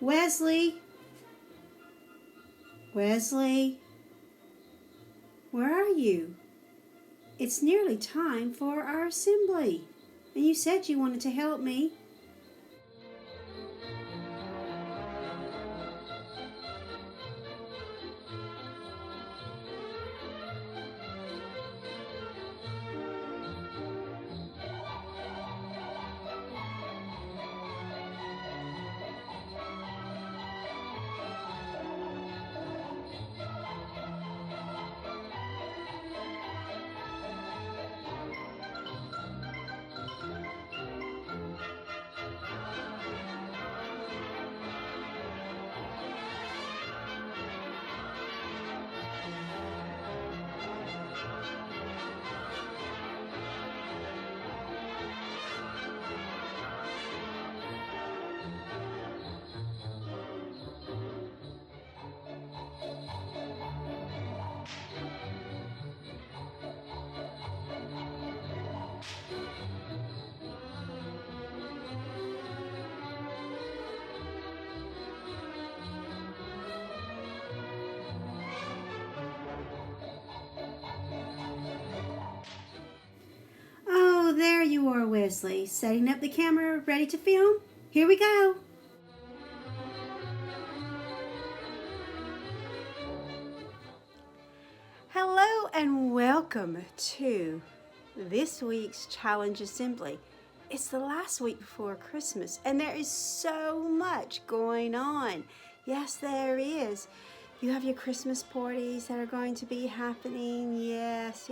Wesley? Wesley? Where are you? It's nearly time for our assembly, and you said you wanted to help me. Oh, there you are, Wesley, setting up the camera, ready to film. Here we go. Hello and welcome to this week's Challenge Assembly. It's the last week before Christmas, and there is so much going on. Yes, there is. You have your Christmas parties that are going to be happening. Yes.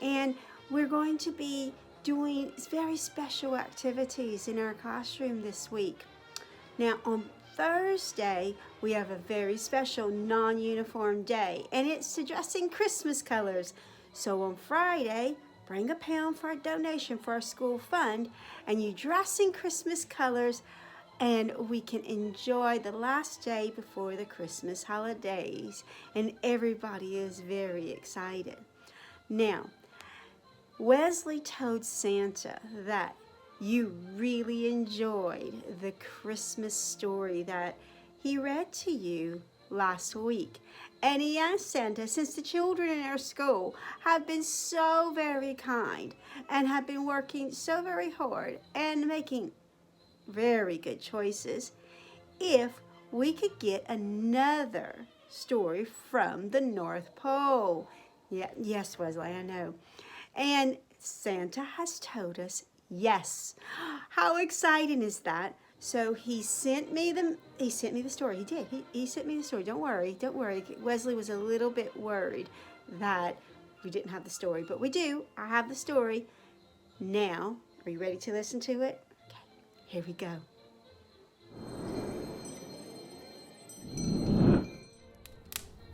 And we're going to be doing very special activities in our classroom this week. Now, on Thursday, we have a very special non-uniform day, and it's to dress in Christmas colors. So on Friday, bring £1 for a donation for our school fund, and you dress in Christmas colors, and we can enjoy the last day before the Christmas holidays, and everybody is very excited. Now, Wesley told Santa that you really enjoyed the Christmas story that he read to you last week. And he asked Santa, since the children in our school have been so very kind and have been working so very hard and making very good choices, if we could get another story from the North Pole. Yes, Wesley, I know. And Santa has told us yes. How exciting is that? So he sent me the story. He did. He sent me the story. Don't worry. Wesley was a little bit worried that we didn't have the story, but we do. I have the story. Now, are you ready to listen to it? Okay, here we go.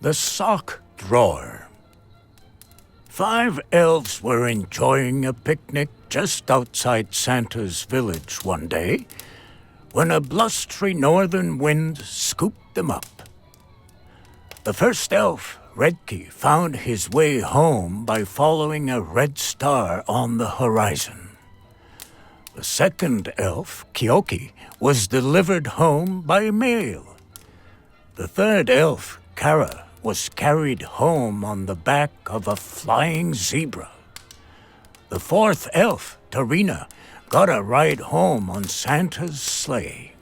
The Sock Drawer. 5 elves were enjoying a picnic just outside Santa's village one day when a blustery northern wind scooped them up. The first elf, Redkey, found his way home by following a red star on the horizon. The second elf, Kioki, was delivered home by mail. The third elf, Kara, was carried home on the back of a flying zebra. The fourth elf, Tarina, got a ride home on Santa's sleigh.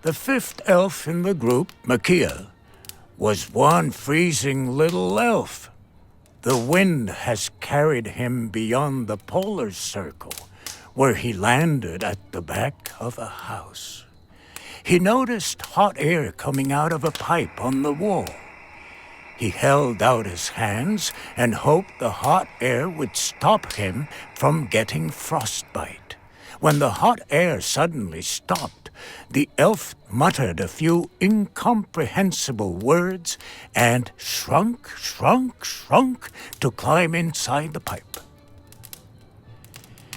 The fifth elf in the group, Makia, was one freezing little elf. The wind has carried him beyond the polar circle, where he landed at the back of a house. He noticed hot air coming out of a pipe on the wall. He held out his hands and hoped the hot air would stop him from getting frostbite. When the hot air suddenly stopped, the elf muttered a few incomprehensible words and shrunk to climb inside the pipe.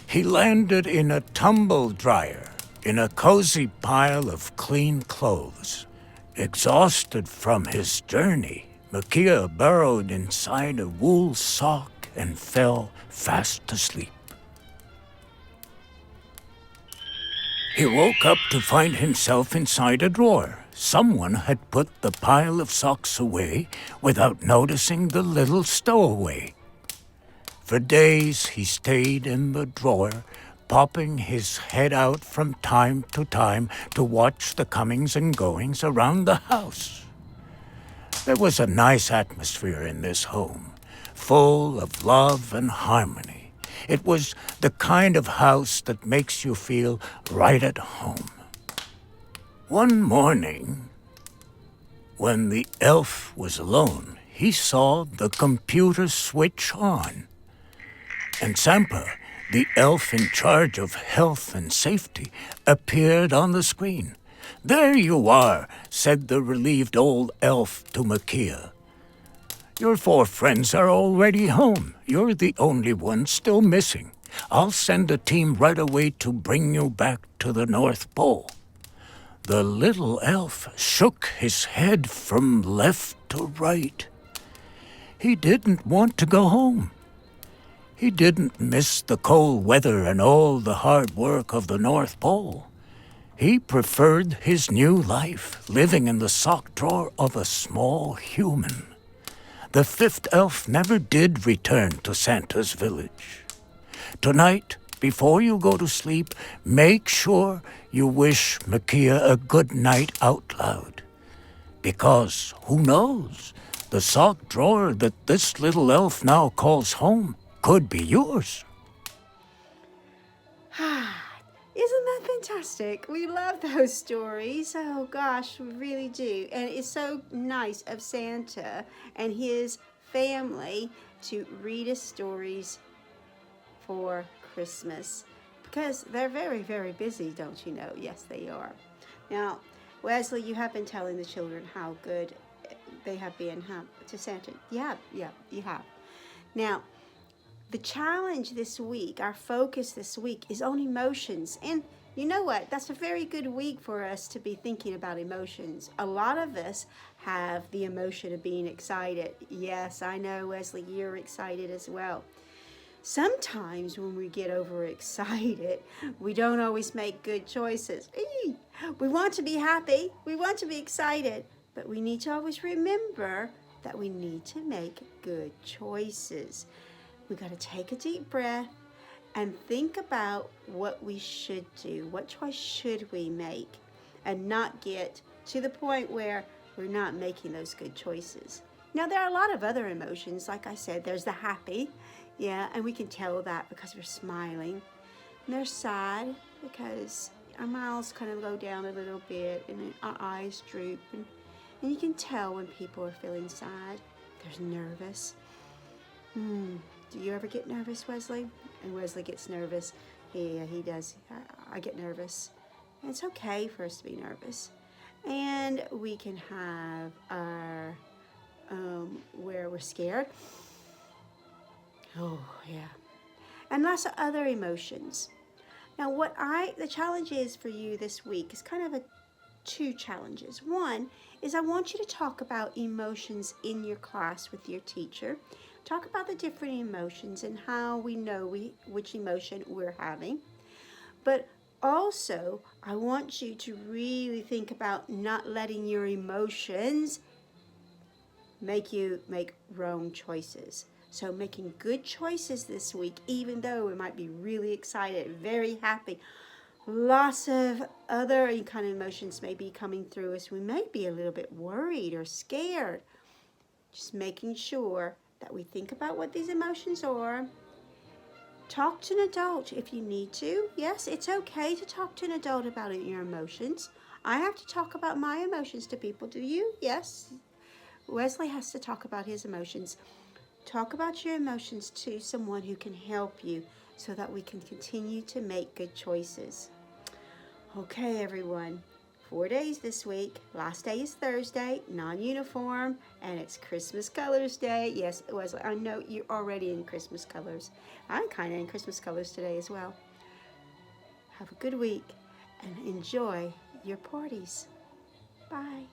He landed in a tumble dryer, in a cozy pile of clean clothes. Exhausted from his journey, Makia burrowed inside a wool sock and fell fast asleep. He woke up to find himself inside a drawer. Someone had put the pile of socks away without noticing the little stowaway. For days he stayed in the drawer, popping his head out from time to time to watch the comings and goings around the house. There was a nice atmosphere in this home, full of love and harmony. It was the kind of house that makes you feel right at home. One morning, when the elf was alone, he saw the computer switch on. And Sampa, the elf in charge of health and safety, appeared on the screen. "There you are," said the relieved old elf to Makia. "Your 4 friends are already home. You're the only one still missing. I'll send a team right away to bring you back to the North Pole." The little elf shook his head from left to right. He didn't want to go home. He didn't miss the cold weather and all the hard work of the North Pole. He preferred his new life, living in the sock drawer of a small human. The 5th elf never did return to Santa's village. Tonight, before you go to sleep, make sure you wish Makia a good night out loud. Because, who knows, the sock drawer that this little elf now calls home could be yours. Isn't that fantastic? We love those stories. Oh gosh, we really do. And it's so nice of Santa and his family to read us stories for Christmas, because they're very, very busy, don't you know? Yes, they are. Now, Wesley, you have been telling the children how good they have been to Santa. Yeah, you have. Now, the challenge this week, our focus this week, is on emotions. And you know what? That's a very good week for us to be thinking about emotions. A lot of us have the emotion of being excited. Yes, I know, Wesley, you're excited as well. Sometimes when we get overexcited, we don't always make good choices. We want to be happy, we want to be excited, but we need to always remember that we need to make good choices. We got to take a deep breath and think about what we should do. What choice should we make? And not get to the point where we're not making those good choices. Now, there are a lot of other emotions. Like I said, there's the happy. Yeah, and we can tell that because we're smiling. And there's sad because our mouths kind of go down a little bit and our eyes droop. And you can tell when people are feeling sad. There's nervous. Do you ever get nervous, Wesley? And Wesley gets nervous. Yeah, he does. I get nervous. And it's okay for us to be nervous. And we can have our, where we're scared. Oh, yeah. And lots of other emotions. Now, the challenge is for you this week is kind of 2 challenges. One is I want you to talk about emotions in your class with your teacher. Talk about the different emotions and how we know which emotion we're having. But also, I want you to really think about not letting your emotions make you make wrong choices. So making good choices this week, even though we might be really excited, very happy. Lots of other kind of emotions may be coming through us. We may be a little bit worried or scared. Just making sure that we think about what these emotions are. Talk to an adult if you need to. Yes, it's okay to talk to an adult about your emotions. I have to talk about my emotions to people. Do you? Yes. Wesley has to talk about his emotions. Talk about your emotions to someone who can help you so that we can continue to make good choices. Okay, everyone. 4 days this week. Last day is Thursday, non-uniform, and it's Christmas Colors Day. Yes, Wesley, I know you're already in Christmas colors. I'm kind of in Christmas colors today as well. Have a good week and enjoy your parties. Bye.